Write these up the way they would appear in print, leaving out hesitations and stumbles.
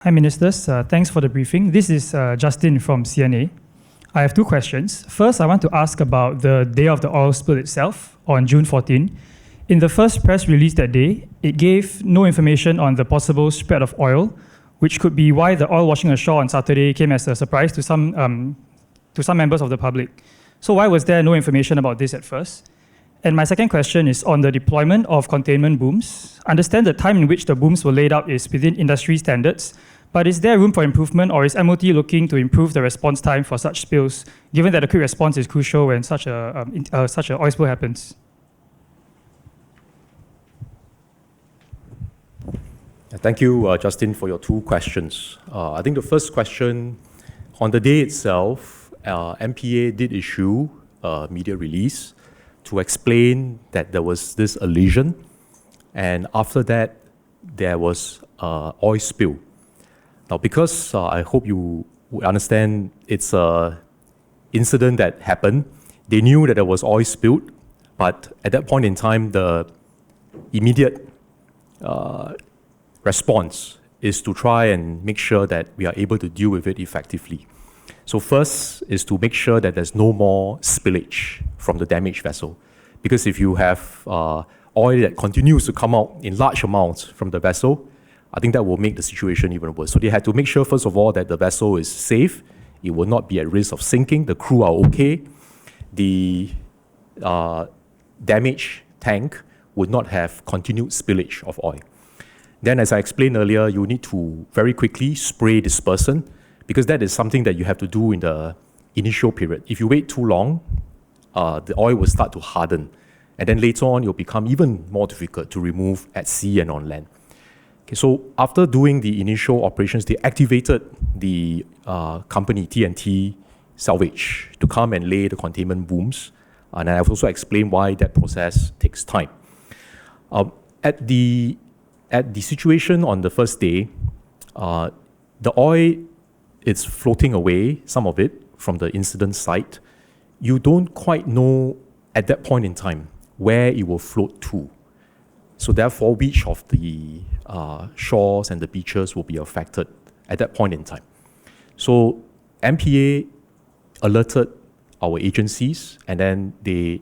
Hi, Ministers. Thanks for the briefing. This is Justin from CNA. I have two questions. First, I want to ask about the day of the oil spill itself on June 14. In the first press release that day, it gave no information on the possible spread of oil, which could be why the oil washing ashore on Saturday came as a surprise to some members of the public. So why was there no information about this at first? And my second question is on the deployment of containment booms. I understand the time in which the booms were laid out is within industry standards, but is there room for improvement, or is MOT looking to improve the response time for such spills, given that a quick response is crucial when such an oil spill happens? Thank you, Justin, for your two questions. I think the first question, on the day itself, MPA did issue a media release to explain that there was this lesion, and after that, there was oil spill. Now, because I hope you understand it's an incident that happened, they knew that there was oil spilled, but at that point in time, the immediate response is to try and make sure that we are able to deal with it effectively. So first is to make sure that there's no more spillage from the damaged vessel. Because if you have oil that continues to come out in large amounts from the vessel, I think that will make the situation even worse. So they had to make sure, first of all, that the vessel is safe. It will not be at risk of sinking. The crew are okay. The damaged tank would not have continued spillage of oil. Then, as I explained earlier, you need to very quickly spray dispersant, because that is something that you have to do in the initial period. If you wait too long, the oil will start to harden. And then later on, it will become even more difficult to remove at sea and on land. Okay, so after doing the initial operations, they activated the company, T&T Salvage, to come and lay the containment booms. And I've also explained why that process takes time. At the situation on the first day, the oil is floating away, some of it, from the incident site. You don't quite know at that point in time where it will float to. So therefore, which of the shores and the beaches will be affected at that point in time. So MPA alerted our agencies, and then they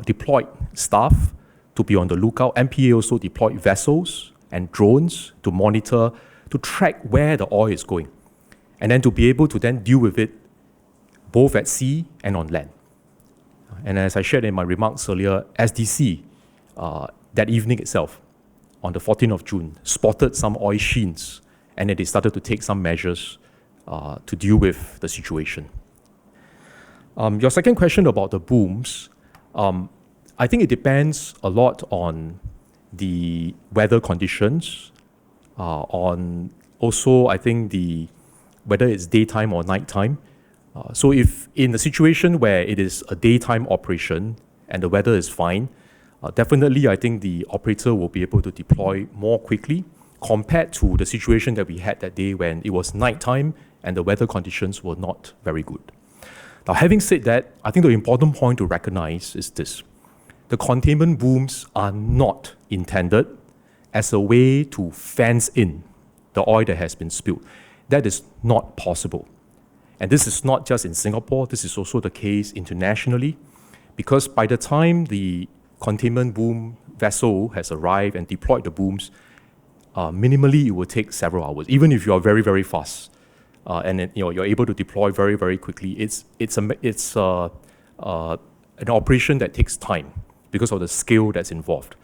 deployed staff to be on the lookout. MPA also deployed vessels and drones to monitor, to track where the oil is going, and then to be able to then deal with it both at sea and on land. And as I shared in my remarks earlier, SDC, that evening itself, on the 14th of June, spotted some oil sheens, and then they started to take some measures to deal with the situation. Your second question about the booms, I think it depends a lot on the weather conditions, on also, I think, whether it's daytime or nighttime. So if in a situation where it is a daytime operation and the weather is fine, definitely I think the operator will be able to deploy more quickly compared to the situation that we had that day when it was nighttime and the weather conditions were not very good. Now, having said that, I think the important point to recognize is this. The containment booms are not intended as a way to fence in the oil that has been spilled. That is not possible. And this is not just in Singapore, this is also the case internationally, because by the time the containment boom vessel has arrived and deployed the booms, minimally it will take several hours, even if you are very, very fast. And you're able to deploy very, very quickly. It's an operation that takes time because of the scale that's involved.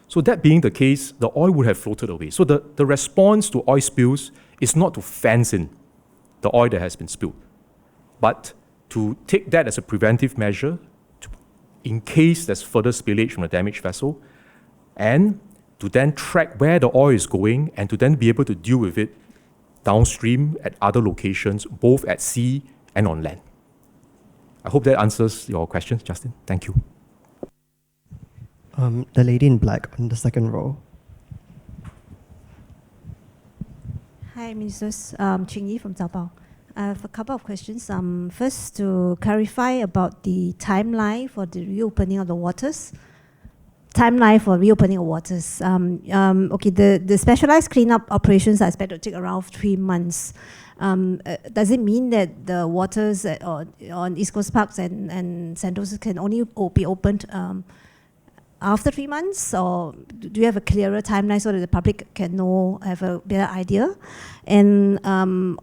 So that being the case, the oil would have floated away. So the response to oil spills is not to fence in the oil that has been spilled, but to take that as a preventive measure in case there's further spillage from a damaged vessel, and to then track where the oil is going and to then be able to deal with it downstream at other locations, both at sea and on land. I hope that answers your questions, Justin. Thank you. The lady in black on the second row. Hi, Ministers. Ching Yi from Zaobao. I have a couple of questions. First, to clarify about the timeline for the reopening of the waters. timeline for reopening of waters. Okay, the specialized cleanup operations are expected to take around 3 months. Does it mean that the waters on East Coast Parks and Sentosa can only be opened after 3 months, or do you have a clearer timeline so that the public can have a better idea? And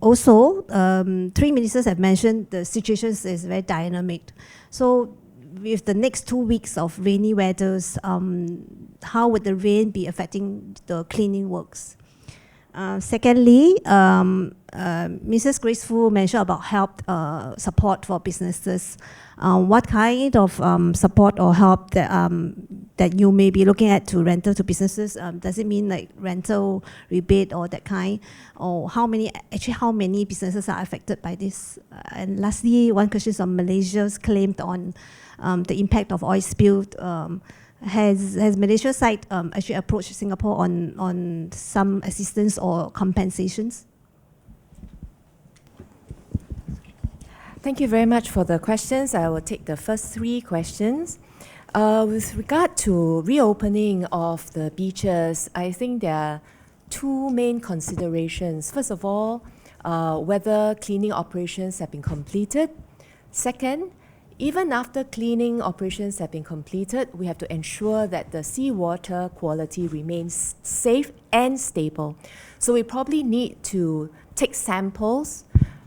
also, 3 ministers have mentioned the situation is very dynamic. So with the next 2 weeks of rainy weathers, how would the rain be affecting the cleaning works? Secondly, Mrs. Grace Fu mentioned about help support for businesses. What kind of support or help that you may be looking at to rental to businesses? Does it mean like rental rebate or that kind? Or how many businesses are affected by this? And lastly, one question is on Malaysia's claim on the impact of oil spill. Has Malaysia side actually approached Singapore on some assistance or compensations? Thank you very much for the questions. I will take the first 3 questions. With regard to reopening of the beaches, I think there are 2 main considerations. First of all, whether cleaning operations have been completed. Second, even after cleaning operations have been completed, we have to ensure that the seawater quality remains safe and stable. So we probably need to take samples.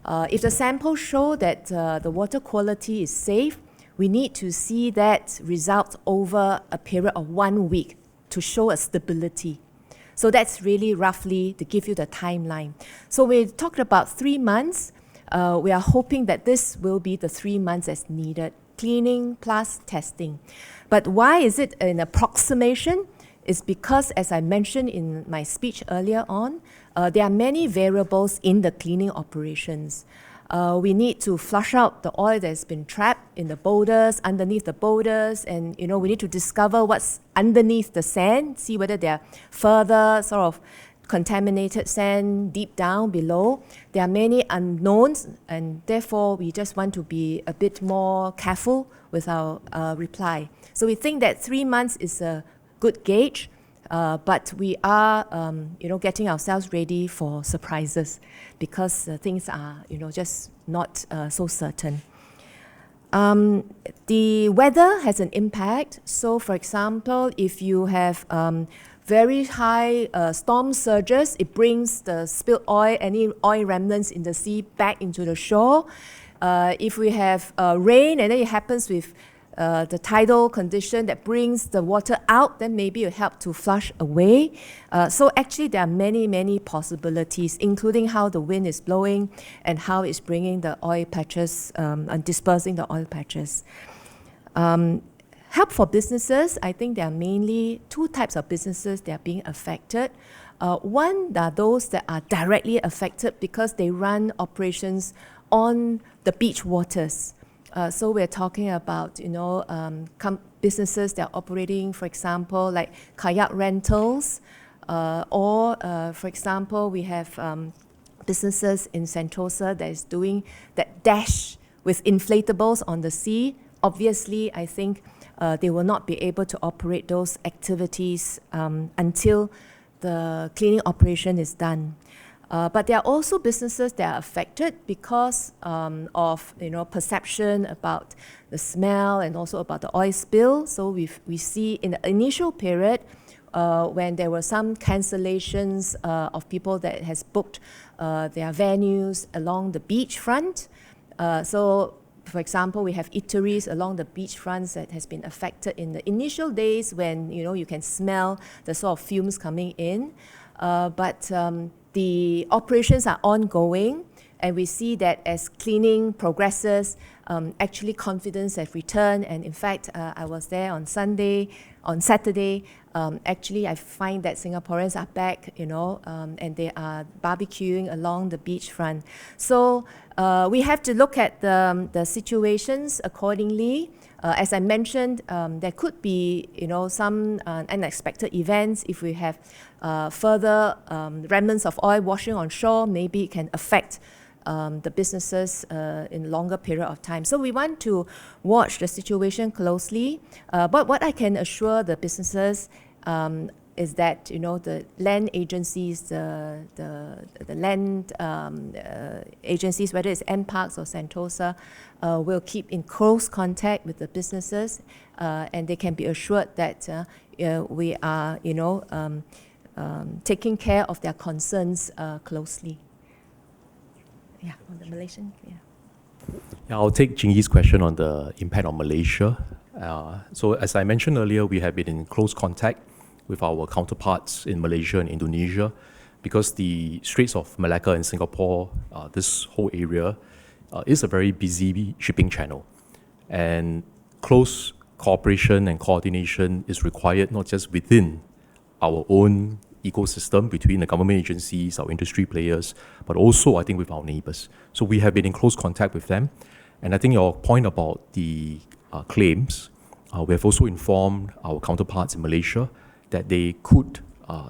If the samples show that the water quality is safe, we need to see that result over a period of 1 week to show a stability. So that's really roughly to give you the timeline. So we talked about 3 months. We are hoping that this will be the 3 months as needed, cleaning plus testing. But why is it an approximation? It's because, as I mentioned in my speech earlier on, there are many variables in the cleaning operations. We need to flush out the oil that's been trapped in the boulders, underneath the boulders, and we need to discover what's underneath the sand, see whether there are further sort of contaminated sand deep down below. There are many unknowns, and therefore we just want to be a bit more careful with our reply. So we think that 3 months is a good gauge, but we are getting ourselves ready for surprises because things are just not so certain. The weather has an impact. So for example, if you have very high storm surges, it brings the spilled oil, any oil remnants in the sea back into the shore. If we have rain and then it happens with the tidal condition that brings the water out, then maybe it will help to flush away. So actually there are many, many possibilities, including how the wind is blowing and how it's bringing the oil patches and dispersing the oil patches. Help for businesses, I think there are mainly 2 types of businesses that are being affected. One are those that are directly affected because they run operations on the beach waters. So we're talking about, businesses that are operating, for example, like kayak rentals, or, for example, we have businesses in Sentosa that is doing that dash with inflatables on the sea. Obviously, I think they will not be able to operate those activities until the cleaning operation is done. But there are also businesses that are affected because of perception about the smell and also about the oil spill. So we see in the initial period when there were some cancellations of people that has booked their venues along the beachfront. So for example, we have eateries along the beachfronts that has been affected in the initial days when you can smell the sort of fumes coming in. But the operations are ongoing, and we see that as cleaning progresses, actually confidence has returned. And in fact, I was there on Saturday. Actually, I find that Singaporeans are back, and they are barbecuing along the beachfront. So we have to look at the situations accordingly. As I mentioned, there could be, some unexpected events. If we have further remnants of oil washing on shore, maybe it can affect the businesses in longer period of time. So we want to watch the situation closely. But what I can assure the businesses is that the land agencies, the land agencies, whether it's NParks or Sentosa, will keep in close contact with the businesses, and they can be assured that we are taking care of their concerns closely. Yeah, on the Malaysian. Yeah, I'll take Jingyi's question on the impact on Malaysia. So as I mentioned earlier, we have been in close contact with our counterparts in Malaysia and Indonesia, because the Straits of Malacca and Singapore, this whole area, is a very busy shipping channel. And close cooperation and coordination is required not just within our own ecosystem, between the government agencies, our industry players, but also I think with our neighbours. So we have been in close contact with them. And I think your point about the claims, we have also informed our counterparts in Malaysia that they could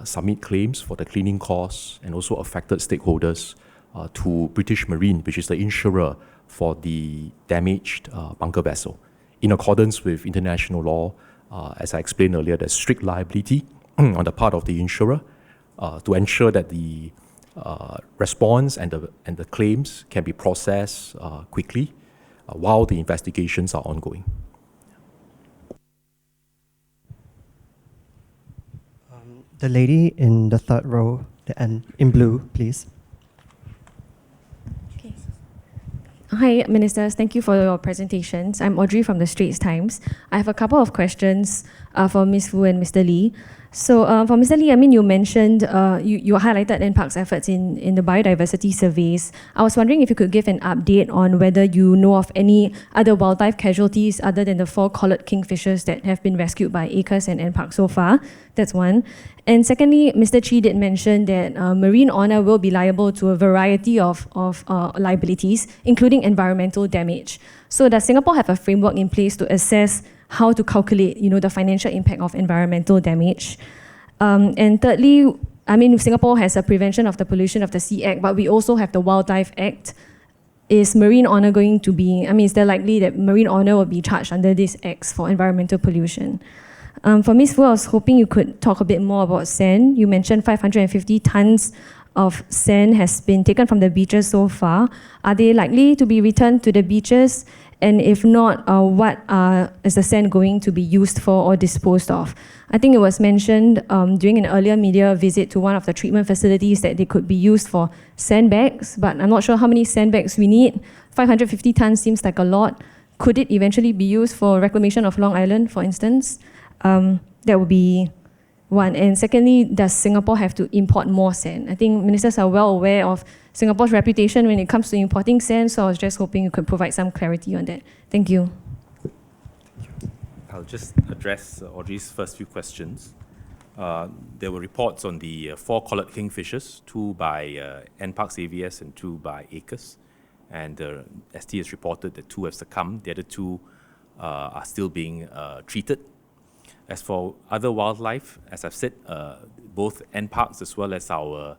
submit claims for the cleaning costs and also affected stakeholders to British Marine, which is the insurer for the damaged bunker vessel. In accordance with international law, as I explained earlier, there's strict liability on the part of the insurer to ensure that the response and the claims can be processed quickly while the investigations are ongoing. The lady in the third row, and in blue, please. Okay. Hi, Ministers. Thank you for your presentations. I'm Audrey from the Straits Times. I have a couple of questions for Ms. Fu and Mr. Lee. So for Mr. Lee, you mentioned, you highlighted NParks' efforts in the biodiversity surveys. I was wondering if you could give an update on whether you know of any other wildlife casualties other than the 4 collared kingfishers that have been rescued by ACRES and NParks so far. That's one. And secondly, Mr. Chi did mention that Marine Honour will be liable to a variety of liabilities, including environmental damage. So does Singapore have a framework in place to assess how to calculate, the financial impact of environmental damage? And thirdly, Singapore has a Prevention of the Pollution of the Sea Act, but we also have the Wildlife Act. Is Marine Honour going to be, is there likely that Marine Honour will be charged under these acts for environmental pollution? For Ms. Fu, I was hoping you could talk a bit more about sand. You mentioned 550 tons of sand has been taken from the beaches so far. Are they likely to be returned to the beaches? And if not, what is the sand going to be used for or disposed of? I think it was mentioned during an earlier media visit to one of the treatment facilities that they could be used for sandbags, but I'm not sure how many sandbags we need. 550 tons seems like a lot. Could it eventually be used for reclamation of Long Island, for instance? That would be one. And secondly, does Singapore have to import more sand? I think ministers are well aware of Singapore's reputation when it comes to importing sand, so I was just hoping you could provide some clarity on that. Thank you. I'll just address Audrey's first few questions. There were reports on the 4 collared kingfishers, 2 by NParks AVS and 2 by ACRES. And ST has reported that 2 have succumbed. The other 2 are still being treated. As for other wildlife, as I've said, both NParks as well as our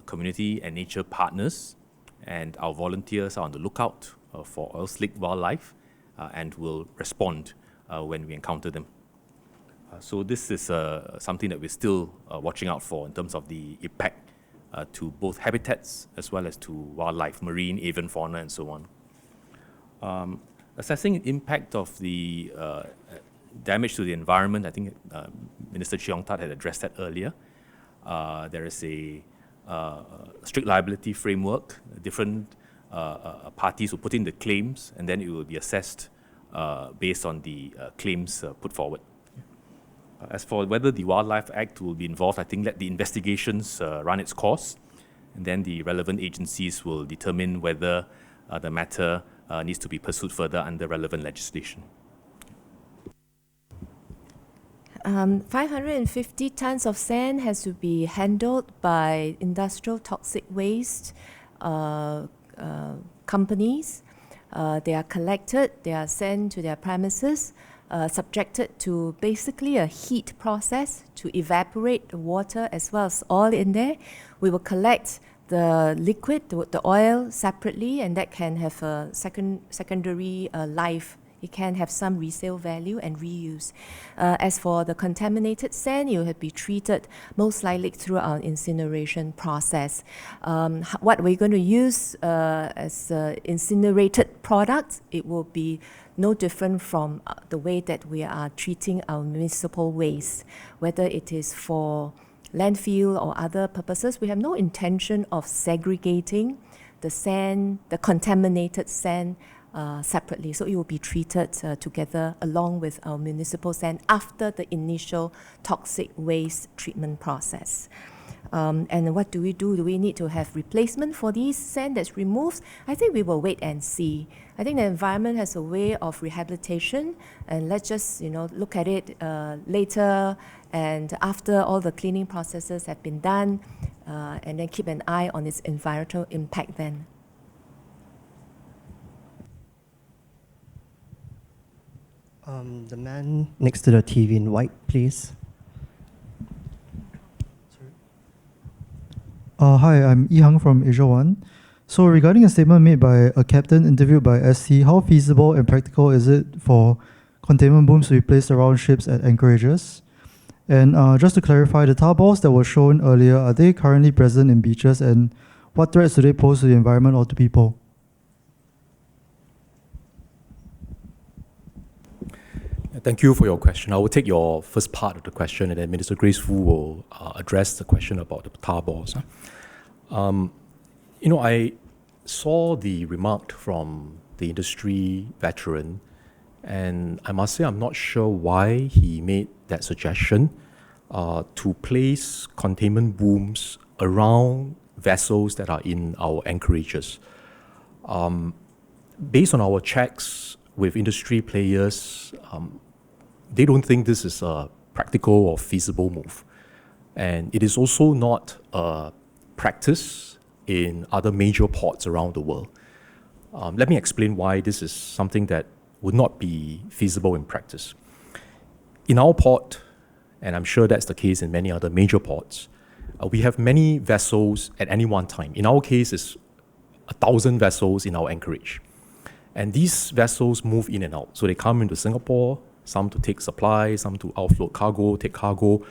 community and nature partners and our volunteers are on the lookout for oil slick wildlife and will respond when we encounter them. So this is something that we're still watching out for in terms of the impact to both habitats as well as to wildlife, marine, avian fauna, and so on. Assessing the impact of the damage to the environment, I think Minister Cheong Tat had addressed that earlier. There is a strict liability framework. Different parties will put in the claims, and then it will be assessed based on the claims put forward. As for whether the Wildlife Act will be involved, I think let the investigations run its course, and then the relevant agencies will determine whether the matter needs to be pursued further under relevant legislation. 550 tons of sand has to be handled by industrial toxic waste companies. They are collected, they are sent to their premises, subjected to basically a heat process to evaporate the water as well as oil in there. We will collect the liquid, the oil separately, and that can have a secondary life. It can have some resale value and reuse. As for the contaminated sand, it will be treated most likely through our incineration process. What we're going to use as incinerated products, it will be no different from the way that we are treating our municipal waste, whether it is for landfill or other purposes. We have no intention of segregating the sand, the contaminated sand, separately. So it will be treated together along with our municipal sand after the initial toxic waste treatment process. And what do we do? Do we need to have replacement for these sand that's removed? I think we will wait and see. I think the environment has a way of rehabilitation, and let's just look at it later and after all the cleaning processes have been done, and then keep an eye on its environmental impact then. The man next to the TV in white, please. Hi, I'm Yi Hang from Asia One. So regarding a statement made by a captain interviewed by ST, how feasible and practical is it for containment booms to be placed around ships at anchorages? And just to clarify, the tar balls that were shown earlier, are they currently present in beaches, and what threats do they pose to the environment or to people? Thank you for your question. I will take your first part of the question, and then Minister Grace Fu will address the question about the tar balls. I saw the remark from the industry veteran, and I must say I'm not sure why he made that suggestion to place containment booms around vessels that are in our anchorages. Based on our checks with industry players, they don't think this is a practical or feasible move. And it is also not a practice in other major ports around the world. Let me explain why this is something that would not be feasible in practice. In our port, and I'm sure that's the case in many other major ports, we have many vessels at any one time. In our case, it's 1,000 vessels in our anchorage. And these vessels move in and out. So they come into Singapore, some to take supplies, some to offload cargo, take cargo,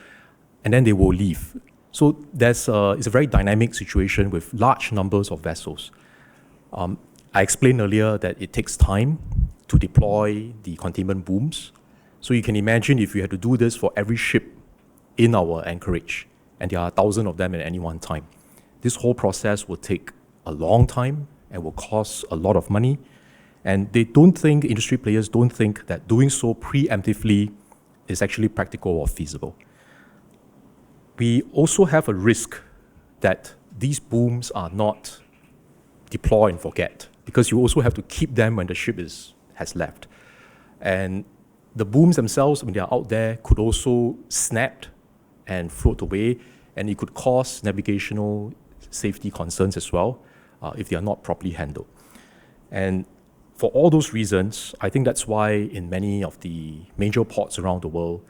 and then they will leave. So it's a very dynamic situation with large numbers of vessels. I explained earlier that it takes time to deploy the containment booms. So you can imagine if you had to do this for every ship in our anchorage, and there are 1,000 of them at any one time, this whole process will take a long time and will cost a lot of money. And industry players don't think that doing so preemptively is actually practical or feasible. We also have a risk that these booms are not deploy and forget, because you also have to keep them when the ship has left. And the booms themselves, when they are out there, could also snap and float away, and it could cause navigational safety concerns as well if they are not properly handled. And for all those reasons, I think that's why in many of the major ports around the world,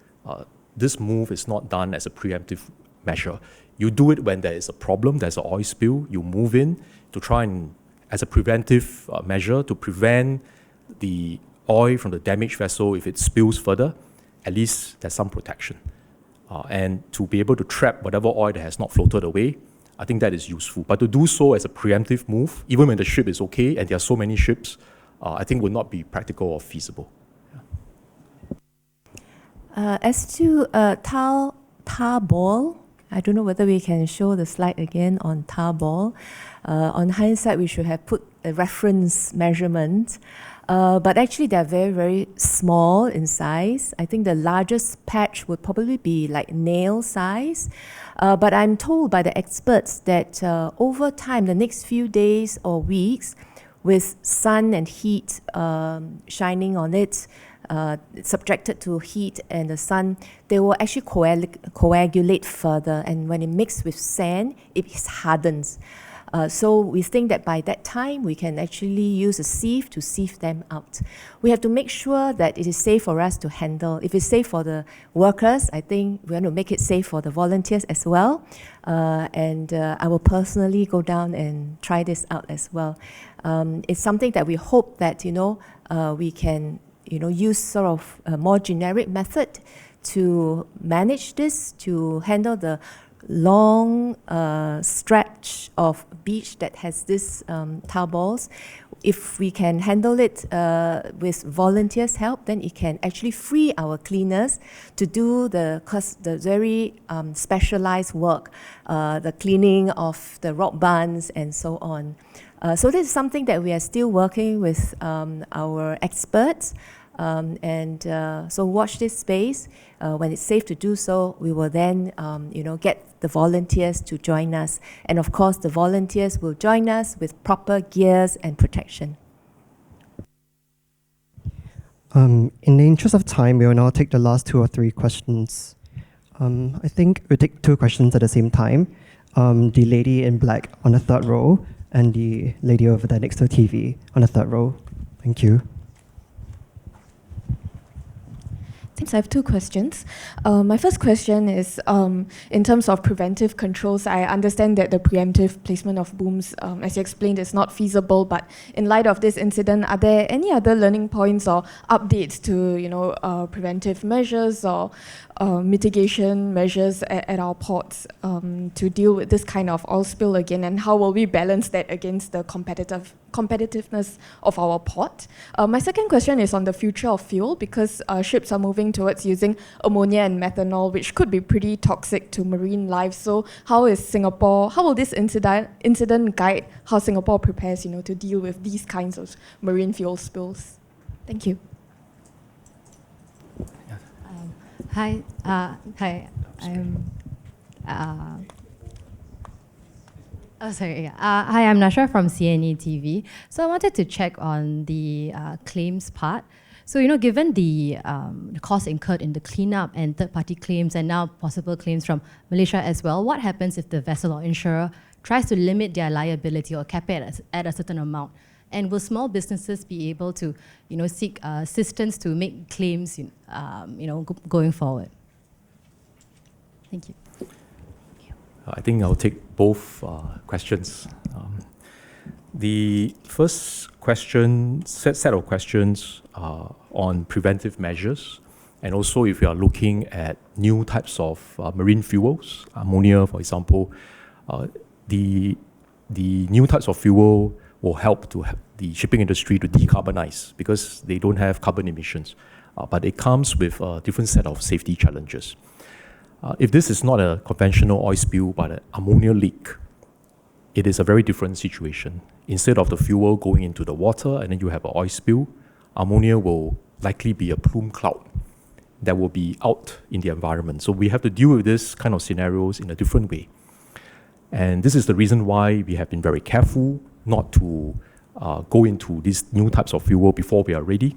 this move is not done as a preemptive measure. You do it when there is a problem, there's an oil spill, you move in to try and, as a preventive measure, to prevent the oil from the damaged vessel. If it spills further, at least there's some protection. And to be able to trap whatever oil that has not floated away, I think that is useful. But to do so as a preemptive move, even when the ship is okay and there are so many ships, I think would not be practical or feasible. As to tar ball, I don't know whether we can show the slide again on tar ball. On hindsight, we should have put a reference measurement. But actually, they're very, very small in size. I think the largest patch would probably be like nail size. But I'm told by the experts that over time, the next few days or weeks, with sun and heat shining on it, subjected to heat and the sun, they will actually coagulate further. And when it mixes with sand, it hardens. So we think that by that time, we can actually use a sieve to sieve them out. We have to make sure that it is safe for us to handle. If it's safe for the workers, I think we want to make it safe for the volunteers as well. I will personally go down and try this out as well. It's something that we hope that, we can, use sort of a more generic method to manage this, to handle the long stretch of beach that has this tar balls. If we can handle it with volunteers' help, then it can actually free our cleaners to do the very specialized work, the cleaning of the rock buns and so on. So this is something that we are still working with our experts. So watch this space. When it's safe to do so, we will then, get the volunteers to join us. And of course, the volunteers will join us with proper gears and protection. In the interest of time, we will now take the last 2 or 3 questions. I think we'll take 2 questions at the same time. The lady in black on the 3rd row and the lady over there next to the TV on the 3rd row. Thank you. Thanks. I have 2 questions. My first question is, in terms of preventive controls, I understand that the preemptive placement of booms, as you explained, is not feasible, but in light of this incident, are there any other learning points or updates to, preventive measures or mitigation measures at our ports to deal with this kind of oil spill again, and how will we balance that against the competitiveness of our port? My second question is on the future of fuel, because ships are moving towards using ammonia and methanol, which could be pretty toxic to marine life. So how will this incident guide how Singapore prepares, to deal with these kinds of marine fuel spills? Thank you. Hi. Hi. Hi, I'm Nasha from CNA TV. So I wanted to check on the claims part. So, given the cost incurred in the cleanup and third-party claims and now possible claims from Malaysia as well, what happens if the vessel or insurer tries to limit their liability or cap it at a certain amount? And will small businesses be able to, seek assistance to make claims, going forward? Thank you. I think I'll take both questions. The first question, set of questions on preventive measures, and also if you are looking at new types of marine fuels, ammonia, for example, the new types of fuel will help to the shipping industry to decarbonize because they don't have carbon emissions. But it comes with a different set of safety challenges. If this is not a conventional oil spill but an ammonia leak, it is a very different situation. Instead of the fuel going into the water and then you have an oil spill, ammonia will likely be a plume cloud that will be out in the environment. So we have to deal with this kind of scenarios in a different way. And this is the reason why we have been very careful not to go into these new types of fuel before we are ready.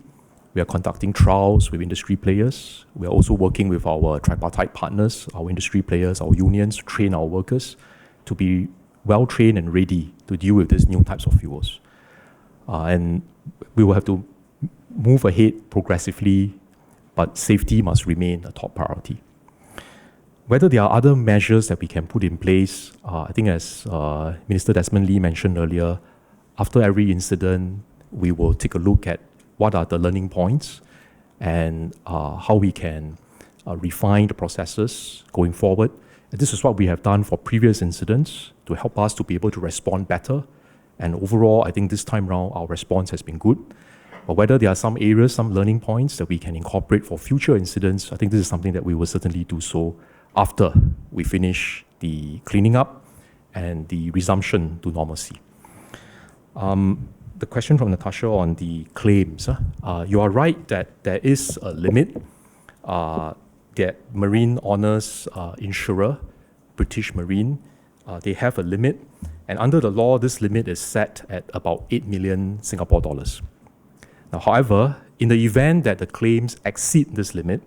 We are conducting trials with industry players. We are also working with our tripartite partners, our industry players, our unions, to train our workers to be well trained and ready to deal with these new types of fuels. And we will have to move ahead progressively, but safety must remain a top priority. Whether there are other measures that we can put in place, I think as Minister Desmond Lee mentioned earlier, after every incident, we will take a look at what are the learning points and how we can refine the processes going forward. And this is what we have done for previous incidents to help us to be able to respond better. And overall, I think this time around, our response has been good. But whether there are some areas, some learning points that we can incorporate for future incidents, I think this is something that we will certainly do so after we finish the cleaning up and the resumption to normalcy. The question from Natasha on the claims. You are right that there is a limit that Marine Honours insurer, British Marine, they have a limit. And under the law, this limit is set at about 8 million Singapore dollars. Now, however, in the event that the claims exceed this limit,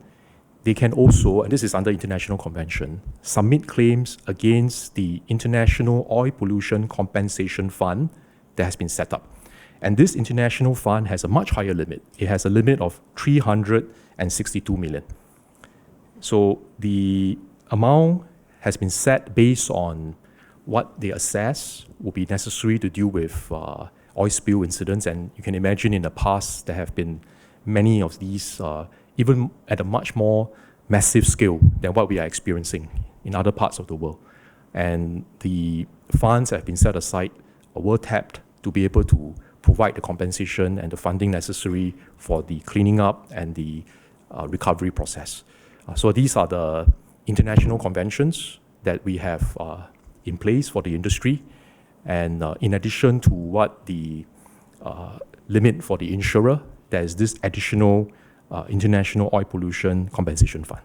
they can also, and this is under international convention, submit claims against the International Oil Pollution Compensation Fund that has been set up. And this international fund has a much higher limit. It has a limit of 362 million. So the amount has been set based on what they assess will be necessary to deal with oil spill incidents. And you can imagine in the past, there have been many of these, even at a much more massive scale than what we are experiencing in other parts of the world. And the funds have been set aside or were tapped to be able to provide the compensation and the funding necessary for the cleaning up and the recovery process. So these are the international conventions that we have in place for the industry. And in addition to what the limit for the insurer, there is this additional International Oil Pollution Compensation Fund.